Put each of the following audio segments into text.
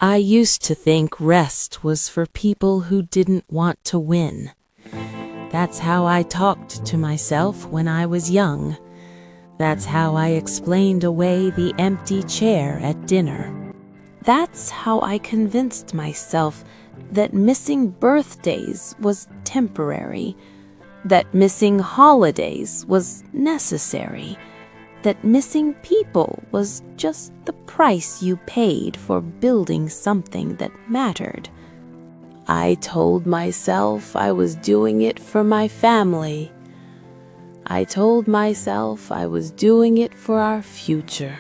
I used to think rest was for people who didn't want to win. That's how I talked to myself when I was young. That's how I explained away the empty chair at dinner. That's how I convinced myself that missing birthdays was temporary, that missing holidays was necessary, that missing people was just the price you paid for building something that mattered. I told myself I was doing it for my family. I told myself I was doing it for our future.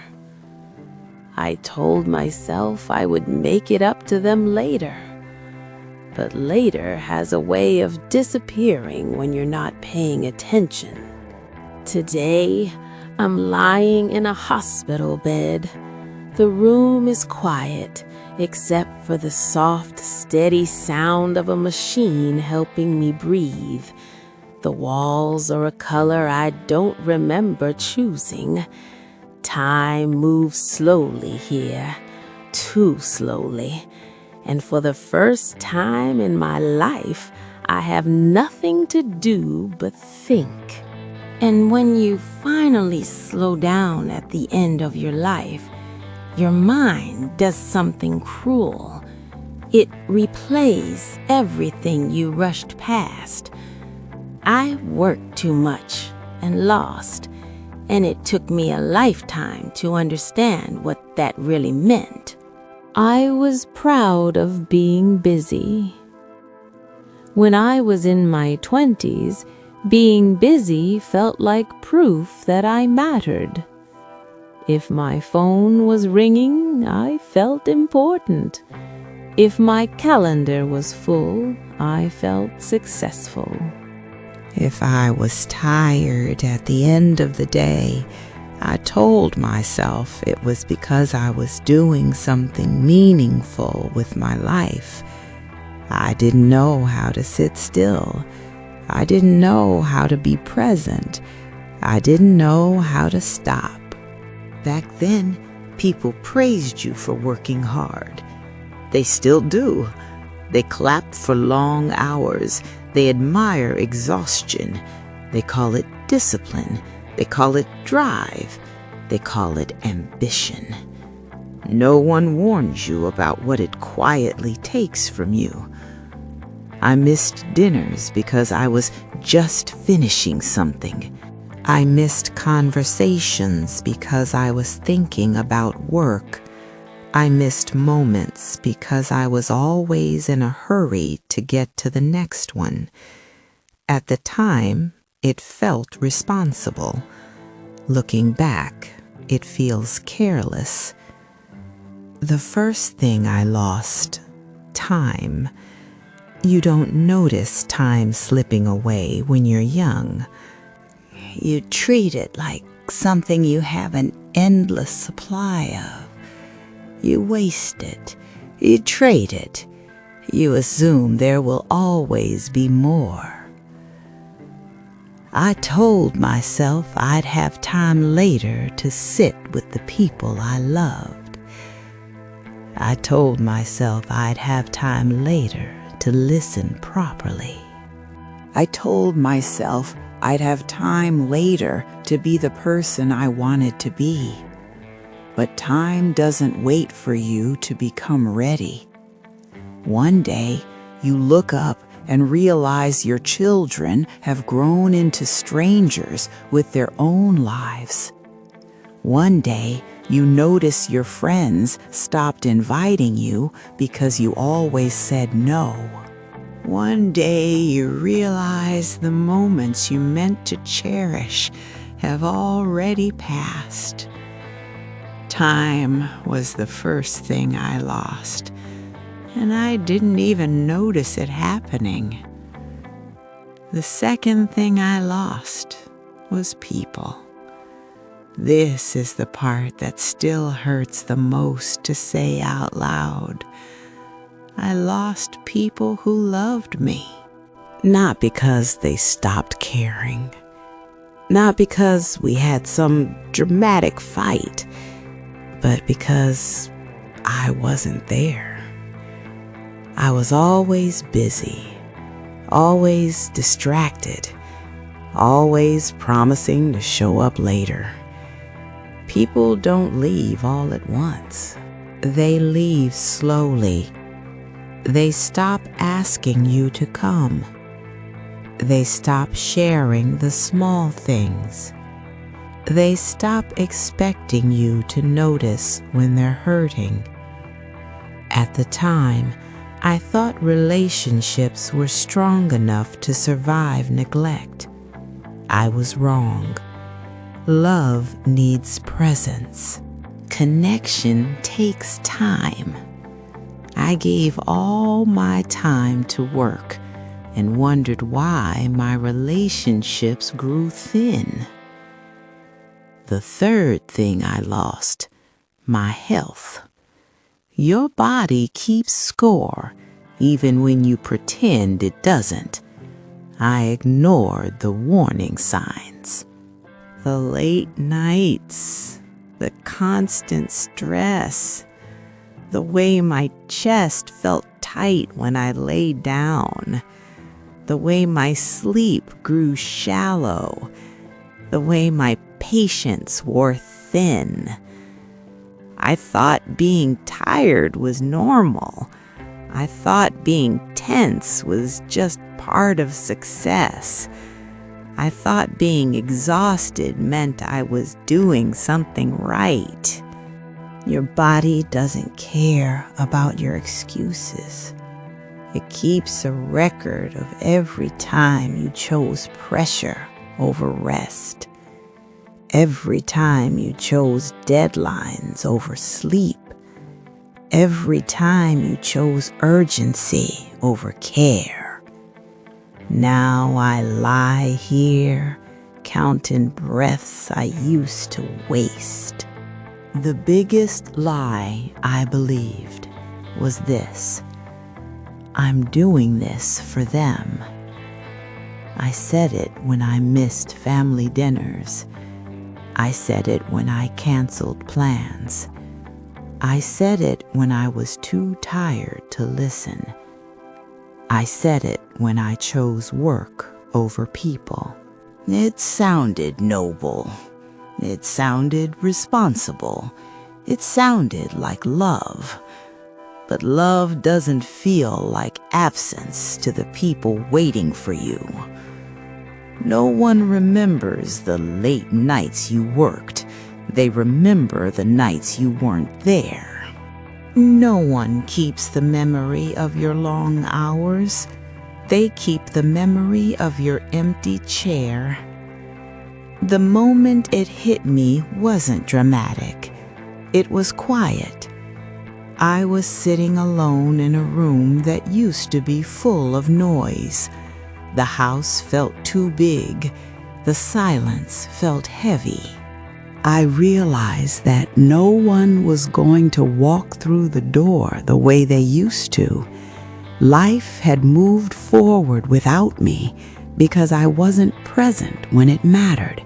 I told myself I would make it up to them later. But later has a way of disappearing when you're not paying attention. Today, I'm lying in a hospital bed. The room is quiet, except for the soft, steady sound of a machine helping me breathe. The walls are a color I don't remember choosing. Time moves slowly here, too slowly. And for the first time in my life, I have nothing to do but think. And when you finally slow down at the end of your life, your mind does something cruel. It replays everything you rushed past. I worked too much and lost, and it took me a lifetime to understand what that really meant. I was proud of being busy. When I was in my 20s, being busy felt like proof that I mattered. If my phone was ringing, I felt important. If my calendar was full, I felt successful. If I was tired at the end of the day, I told myself it was because I was doing something meaningful with my life. I didn't know how to sit still. I didn't know how to be present. I didn't know how to stop. Back then, people praised you for working hard. They still do. They clap for long hours. They admire exhaustion. They call it discipline. They call it drive. They call it ambition. No one warns you about what it quietly takes from you. I missed dinners because I was just finishing something. I missed conversations because I was thinking about work. I missed moments because I was always in a hurry to get to the next one. At the time, it felt responsible. Looking back, it feels careless. The first thing I lost, time. You don't notice time slipping away when you're young. You treat it like something you have an endless supply of. You waste it. You trade it. You assume there will always be more. I told myself I'd have time later to sit with the people I loved. I told myself I'd have time later to listen properly. I told myself I'd have time later to be the person I wanted to be. But time doesn't wait for you to become ready. One day, you look up and realize your children have grown into strangers with their own lives. One day, you notice your friends stopped inviting you because you always said no. One day, you realize the moments you meant to cherish have already passed. Time was the first thing I lost, and I didn't even notice it happening. The second thing I lost was people. This is the part that still hurts the most to say out loud. I lost people who loved me. Not because they stopped caring. Not because we had some dramatic fight, but because I wasn't there. I was always busy, always distracted, always promising to show up later. People don't leave all at once. They leave slowly. They stop asking you to come. They stop sharing the small things. They stop expecting you to notice when they're hurting. At the time, I thought relationships were strong enough to survive neglect. I was wrong. Love needs presence. Connection takes time. I gave all my time to work and wondered why my relationships grew thin. The third thing I lost, my health. Your body keeps score even when you pretend it doesn't. I ignored the warning signs. The late nights, the constant stress, the way my chest felt tight when I lay down, the way my sleep grew shallow, the way my patience wore thin. I thought being tired was normal. I thought being tense was just part of success. I thought being exhausted meant I was doing something right. Your body doesn't care about your excuses. It keeps a record of every time you chose pressure over rest, every time you chose deadlines over sleep, every time you chose urgency over care. Now I lie here, counting breaths I used to waste. The biggest lie I believed was this: I'm doing this for them. I said it when I missed family dinners. I said it when I canceled plans. I said it when I was too tired to listen. I said it when I chose work over people. It sounded noble. It sounded responsible. It sounded like love. But love doesn't feel like absence to the people waiting for you. No one remembers the late nights you worked. They remember the nights you weren't there. No one keeps the memory of your long hours. They keep the memory of your empty chair. The moment it hit me wasn't dramatic. It was quiet. I was sitting alone in a room that used to be full of noise. The house felt too big. The silence felt heavy. I realized that no one was going to walk through the door the way they used to. Life had moved forward without me because I wasn't present when it mattered.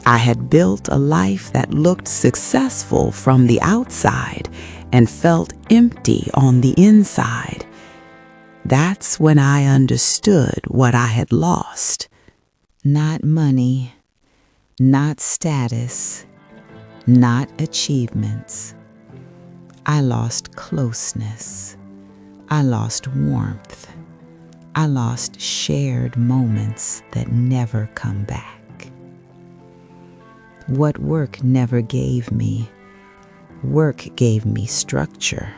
I had built a life that looked successful from the outside and felt empty on the inside. That's when I understood what I had lost. Not money, not status, not achievements. I lost closeness. I lost warmth. I lost shared moments that never come back. What work never gave me, work gave me structure.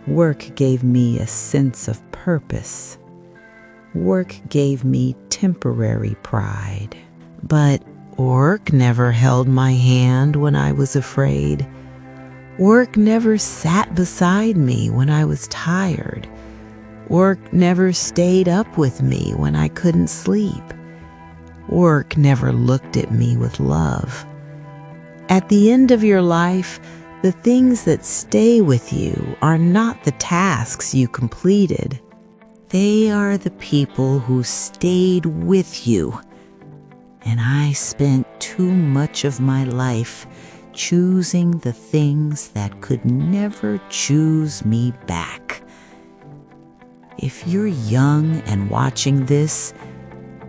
Work gave me a sense of purpose. Work gave me temporary pride. But work never held my hand when I was afraid. Work never sat beside me when I was tired. Work never stayed up with me when I couldn't sleep. Work never looked at me with love. At the end of your life, the things that stay with you are not the tasks you completed. They are the people who stayed with you. And I spent too much of my life choosing the things that could never choose me back. If you're young and watching this,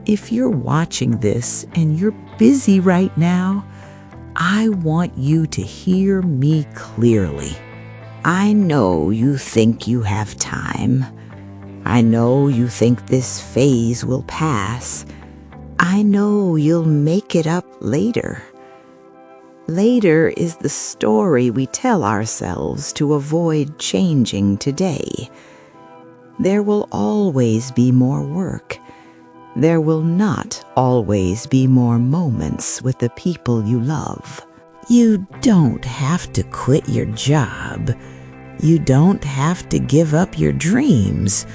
if you're watching this and you're busy right now, I want you to hear me clearly. I know you think you have time. I know you think this phase will pass. I know you'll make it up later. Later is the story we tell ourselves to avoid changing today. There will always be more work. There will not always be more moments with the people you love. You don't have to quit your job. You don't have to give up your dreams.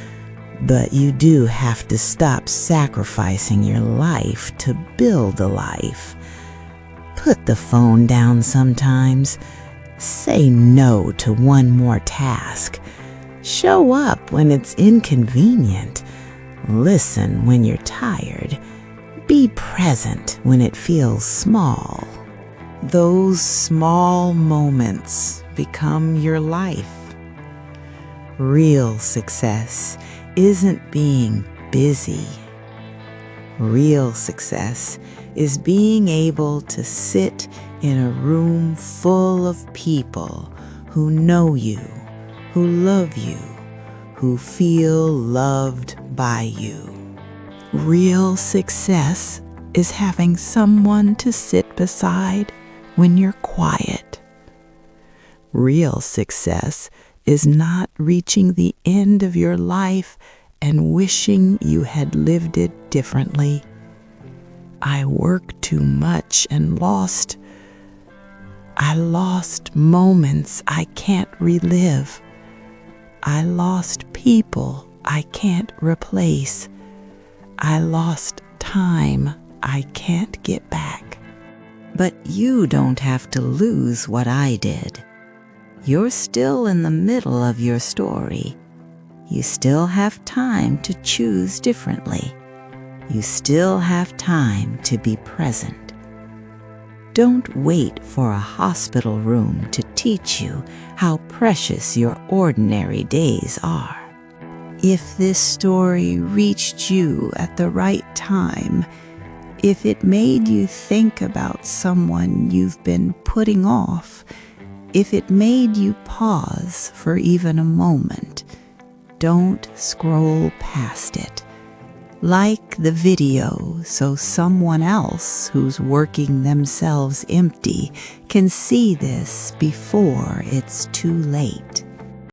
But you do have to stop sacrificing your life to build a life. Put the phone down sometimes. Say no to one more task. Show up when it's inconvenient. Listen when you're tired. Be present when it feels small. Those small moments become your life. Real success isn't being busy. Real success is being able to sit in a room full of people who know you, who love you, who feel loved by you. Real success is having someone to sit beside when you're quiet. Real success is not reaching the end of your life and wishing you had lived it differently. I worked too much and lost moments I can't relive. I lost people I can't replace. I lost time I can't get back. But you don't have to lose what I did. You're still in the middle of your story. You still have time to choose differently. You still have time to be present. Don't wait for a hospital room to teach you how precious your ordinary days are. If this story reached you at the right time, if it made you think about someone you've been putting off, if it made you pause for even a moment, don't scroll past it. Like the video so someone else who's working themselves empty can see this before it's too late.